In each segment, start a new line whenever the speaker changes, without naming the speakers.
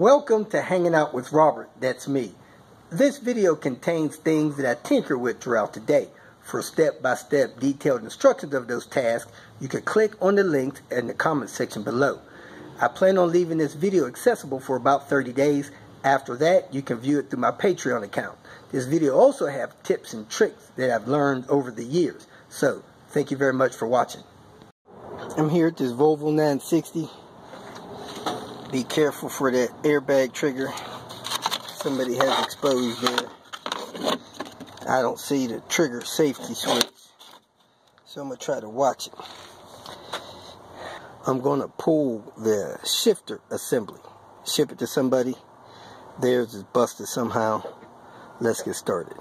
Welcome to Hanging Out with Robert, that's me. This video contains things that I tinker with throughout the day. For step-by-step detailed instructions of those tasks, you can click on the links in the comment section below. I plan on leaving this video accessible for about 30 days. After that, you can view it through my Patreon account. This video also has tips and tricks that I've learned over the years. So, thank you very much for watching. I'm here at this Volvo 960. Be careful for that airbag trigger. Somebody has exposed there. I don't see the trigger safety switch, so I'm going to try to watch it. I'm going to pull the shifter assembly. Ship it to somebody. Theirs is busted somehow. Let's get started.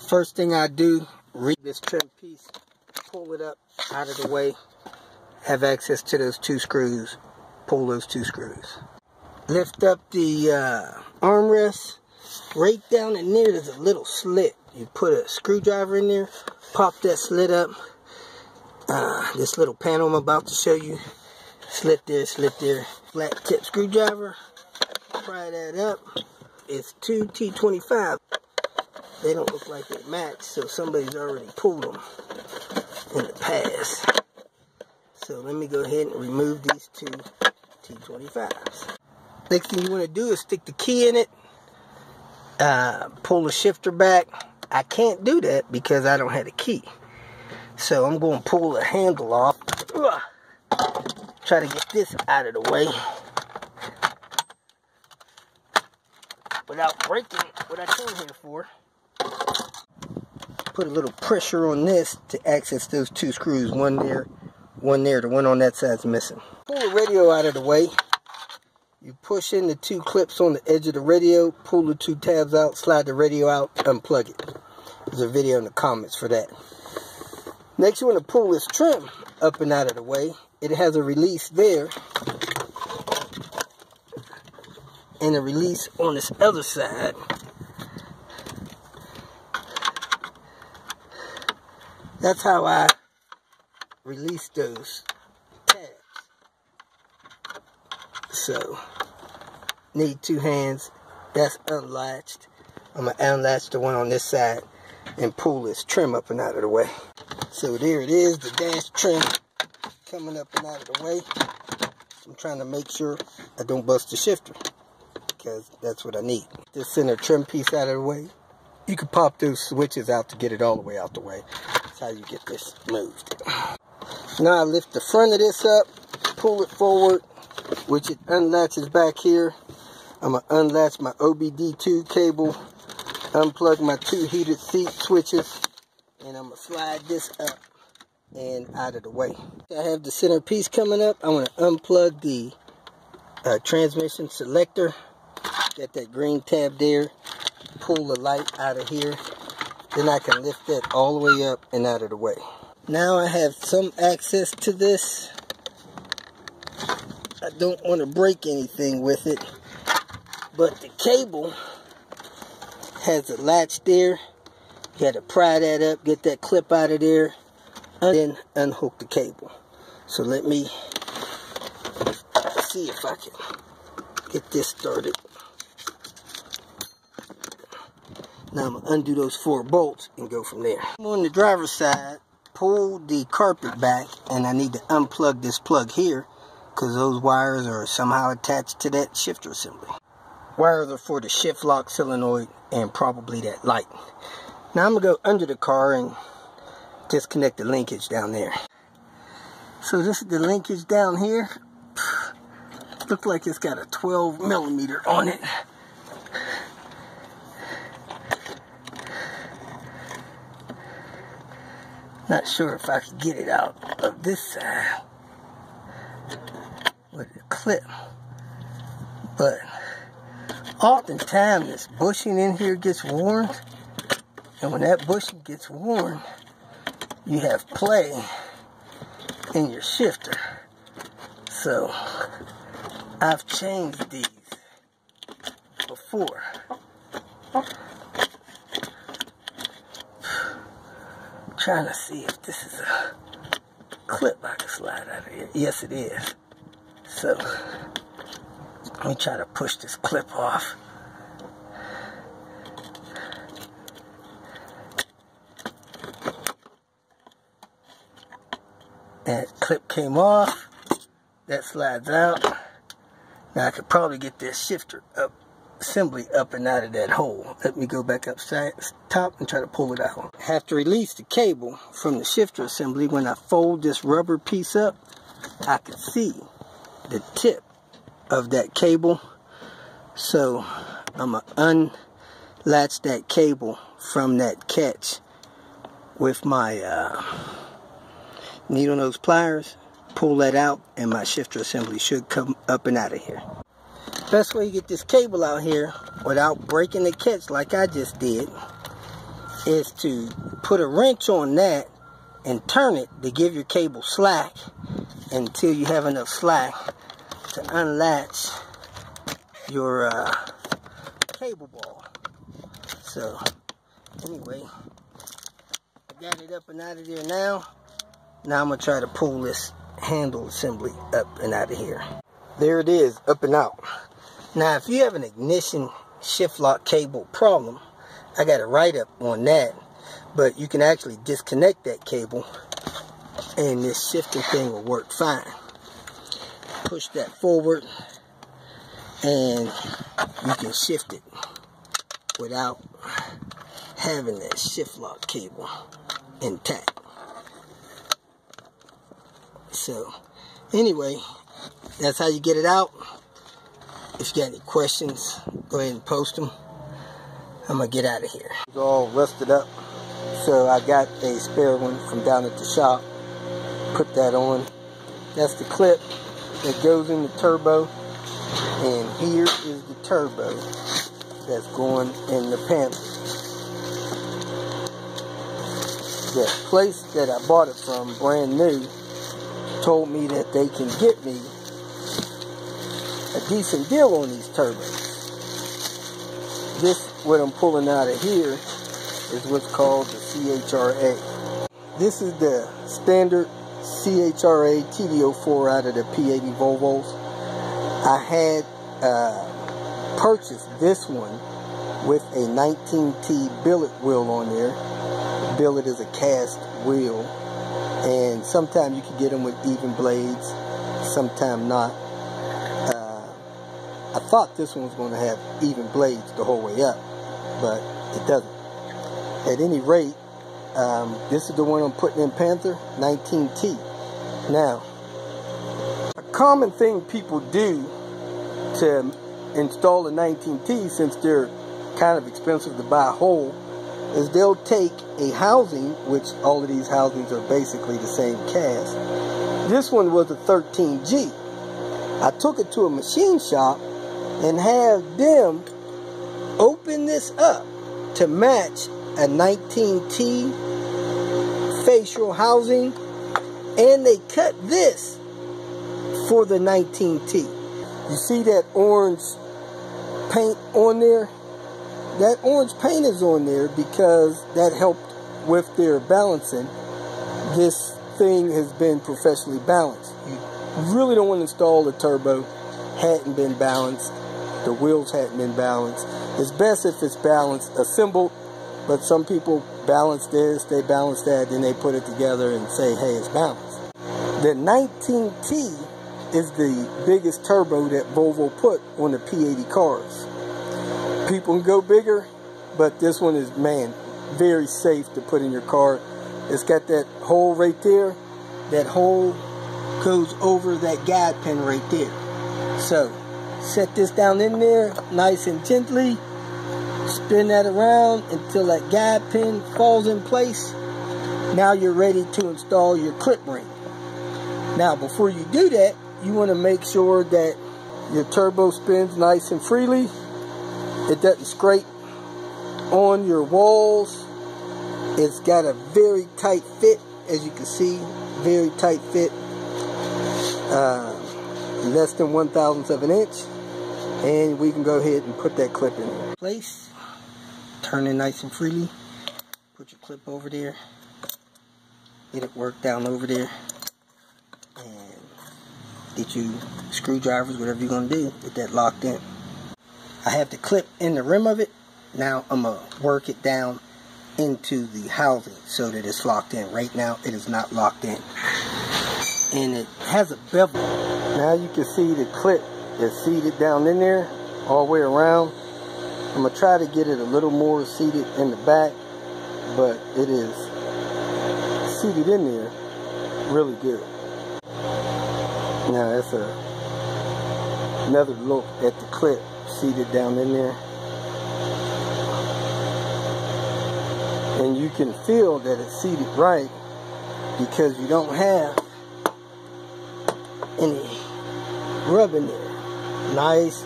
First thing I do, read this trim piece, pull it up out of the way, have access to those two screws, pull those two screws. Lift up the armrest. Right down in there, there's a little slit. You put a screwdriver in there, pop that slit up. This little panel I'm about to show you. Slit there, flat tip screwdriver. Pry that up. It's two T25. They don't look like they match, so somebody's already pulled them in the past. So let me go ahead and remove these two T25s. Next thing you want to do is stick the key in it. Pull the shifter back. I can't do that because I don't have a key. So I'm going to pull the handle off. Try to get this out of the way without breaking what I came here for. Put a little pressure on this to access those two screws. One there, the one on that side's missing. Pull the radio out of the way. You push in the two clips on the edge of the radio, pull the two tabs out, slide the radio out, unplug it. There's a video in the comments for that. Next, you want to pull this trim up and out of the way. It has a release there and a release on this other side. That's how I release those tabs. So, need two hands. That's unlatched. I'm going to unlatch the one on this side and pull this trim up and out of the way. So there it is, the dash trim coming up and out of the way. I'm trying to make sure I don't bust the shifter, because that's what I need. This center trim piece out of the way. You can pop those switches out to get it all the way out the way. That's how you get this moved. Now I lift the front of this up, pull it forward, which it unlatches back here. I'm going to unlatch my OBD2 cable, unplug my two heated seat switches, and I'm going to slide this up and out of the way. I have the center piece coming up. I'm going to unplug the transmission selector. Got that green tab there. Pull the light out of here. Then I can lift that all the way up and out of the way. Now I have some access to this. I don't want to break anything with it, but the cable has a latch there. You had to pry that up, get that clip out of there, and then unhook the cable. So let me see if I can get this started. Now I'm going to undo those 4 bolts and go from there. I'm on the driver's side, pull the carpet back, and I need to unplug this plug here, because those wires are somehow attached to that shifter assembly. Wires are for the shift lock solenoid and probably that light. Now I'm going to go under the car and disconnect the linkage down there. So this is the linkage down here. Looks like it's got a 12mm on it. Not sure if I can get it out of this side with the clip, but oftentimes this bushing in here gets worn, and when that bushing gets worn, you have play in your shifter. So I've changed these before. Trying to see if this is a clip I can slide out of here. Yes, it is. So Let me try to push this clip off. That clip came off. That slides out. Now I could probably get this shifter assembly up and out of that hole. Let me go back upside top and try to pull it out. I have to release the cable from the shifter assembly. When I fold this rubber piece up, I can see the tip of that cable. So I'm going to unlatch that cable from that catch with my needle nose pliers, pull that out, and my shifter assembly should come up and out of here. Best way to get this cable out here without breaking the catch like I just did is to put a wrench on that and turn it to give your cable slack until you have enough slack to unlatch your cable ball. So anyway, I got it up and out of there now. Now I'm going to try to pull this handle assembly up and out of here. There it is, up and out. Now if you have an ignition shift lock cable problem, I got a write-up on that, but you can actually disconnect that cable and this shifting thing will work fine. Push that forward and you can shift it without having that shift lock cable intact. So anyway, that's how you get it out. If you got any questions, go ahead and post them. I'm going to get out of here. It's all rusted up, so I got a spare one from down at the shop. Put that on. That's the clip that goes in the turbo, and here is the turbo that's going in the Panther. The place that I bought it from, brand new, told me that they can get me a decent deal on these turbos. This, what I'm pulling out of here, is what's called the CHRA. This is the standard CHRA TD04 out of the P80 Volvos. I had purchased this one with a 19T billet wheel on there. Billet is a cast wheel, and sometimes you can get them with even blades, sometimes not. I thought this one was going to have even blades the whole way up, but it doesn't. At any rate, this is the one I'm putting in Panther, 19T. Now, a common thing people do to install a 19T, since they're kind of expensive to buy whole, is they'll take a housing, which all of these housings are basically the same cast. This one was a 13G. I took it to a machine shop and have them open this up to match a 19T facial housing, and they cut this for the 19T. You see that orange paint on there? That orange paint is on there because that helped with their balancing. This thing has been professionally balanced. You really don't want to install a turbo hadn't been balanced. The wheels hadn't been balanced. It's best if it's balanced, assembled, but some people balance this, they balance that, then they put it together and say, hey, it's balanced. The 19T is the biggest turbo that Volvo put on the P80 cars. People can go bigger, but this one is, man, very safe to put in your car. It's got that hole right there. That hole goes over that guide pin right there. So, set this down in there nice and gently. Spin that around until that guide pin falls in place. Now you're ready to install your clip ring. Now, before you do that, you want to make sure that your turbo spins nice and freely. It doesn't scrape on your walls. It's got a very tight fit, as you can see, very tight fit. Less than 1/1000th of an inch. And we can go ahead and put that clip in place. Turn it nice and freely. Put your clip over there. Get it worked down over there. And get you screwdrivers, whatever you're going to do, get that locked in. I have the clip in the rim of it. Now I'm going to work it down into the housing so that it's locked in. Right now it is not locked in. And it has a bevel. Now you can see the clip is seated down in there all the way around. I'm going to try to get it a little more seated in the back, but it is seated in there really good. Now that's another look at the clip seated down in there. And you can feel that it's seated right because you don't have any rub in there. Nice,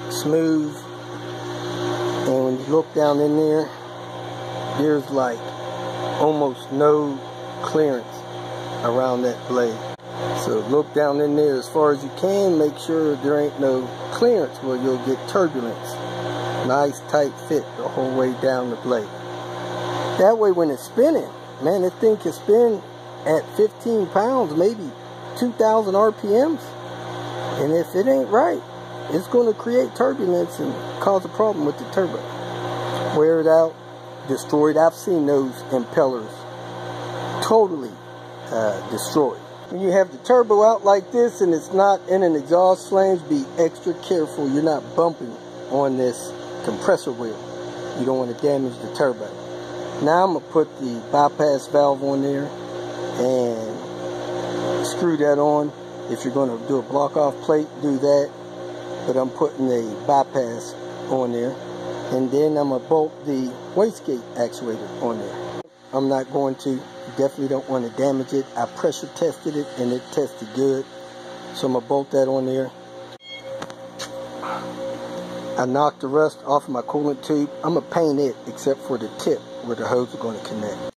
smooth. And when you look down in there, there's like almost no clearance around that blade. So look down in there as far as you can. Make sure there ain't no clearance where you'll get turbulence. Nice tight fit the whole way down the blade. That way when it's spinning, man, this thing can spin at 15 pounds, maybe 2,000 RPMs. And if it ain't right, it's going to create turbulence and cause a problem with the turbo. Wear it out, destroy it. I've seen those impellers totally destroyed. When you have the turbo out like this and it's not in an exhaust flange, be extra careful you're not bumping on this compressor wheel. You don't want to damage the turbo. Now I'm going to put the bypass valve on there and screw that on. If you're going to do a block off plate, do that. But I'm putting the bypass on there. And then I'm going to bolt the wastegate actuator on there. I'm not going to. You definitely don't want to damage it. I pressure tested it and it tested good. So I'm going to bolt that on there. I knocked the rust off of my coolant tube. I'm going to paint it except for the tip where the hose are going to connect.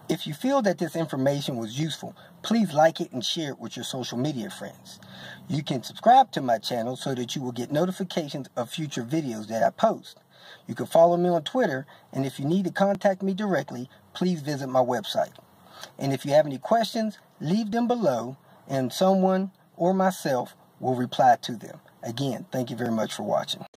If you feel that this information was useful, please like it and share it with your social media friends. You can subscribe to my channel so that you will get notifications of future videos that I post. You can follow me on Twitter, and if you need to contact me directly, please visit my website. And if you have any questions, leave them below, and someone or myself will reply to them. Again, thank you very much for watching.